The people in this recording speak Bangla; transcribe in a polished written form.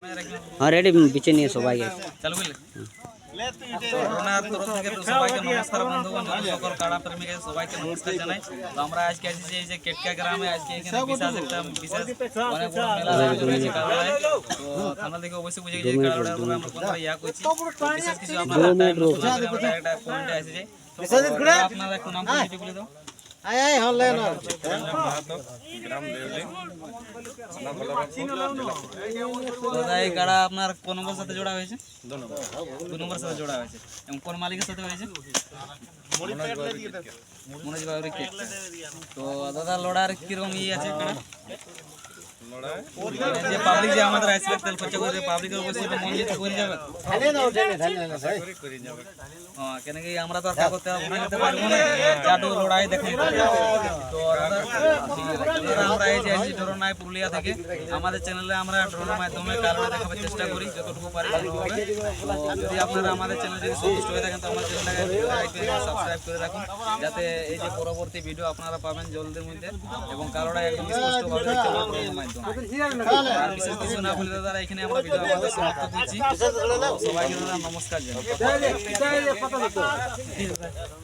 हाँ रेडी पीछे नहीं है सबाई के चलो बोले করোনার তরফ থেকে তো সবাইকে নমস্কার বন্ধুগণ যত সকল কাড়া প্রেমীকে সবাইকে নমস্কার জানাই। তো আমরা আজকে এসেছি এই যে কেটকা গ্রামে, আজকে এখানে বিশেষ একটা অনেক বড় মেলা আয়োজন হয়েছে কাড়ায়। তো আমরা দেখে অবশ্যই বুঝে গেছি কাড়াটা আমরা কোনটা ইয়া করছি বিশেষ কিছু আপনারা টাইম নষ্ট না করে আমরা একটা পয়েন্টে এসে যাই। তো আপনারা একটু নাম পরিচয় বলে দাও। আয় আয় হলে না গ্রাম দেউলি থানা বলরামপুর। তো এই কাড়া আপনার কোন নম্বর সাথে জোড়া হয়েছে? 2 নম্বর সাথে জোড়া হয়েছে। এবং কোন মালিকের সাথে হয়েছে? মনোজ বাবুর কেক। তো দাদা লড়ার কিরকম আছে কাড়া? যে পাবলিক যে আমাদের আসবে তেল খরচা করে পাবলিকের উপর সেটা মন যেতে করে যাবে। হ্যাঁ কেন কি আমরা তো আর কাগজে ঘুরে যেতে পারবো না, জাদু লড়াই দেখে। তো দাদা আমরা এই যে ড্রোন নাই পুরুলিয়া থেকে আমাদের চ্যানেলে আমরা ড্রোনের মাধ্যমে কারণে দেখাবার চেষ্টা করি যতটুকু পারি ভালোভাবে। যদি আপনারা আমাদের চ্যানেল যদি সন্তুষ্ট হয়ে থাকেন তো আমার চ্যানেলটাকে সাবস্ক্রাইব করে রাখুন, যাতে এই যে পরবর্তী ভিডিও আপনারা পাবেন জলদির মধ্যে এবং কারোটা একদম স্পষ্টভাবে দেখতে পাবেন ড্রোনের মাধ্যমে। আর বিশেষ কিছু না বলে দাদা এখানে আমরা ভিডিও আমাদের সমাপ্ত করছি। সবাইকে দাদা নমস্কার জানাই।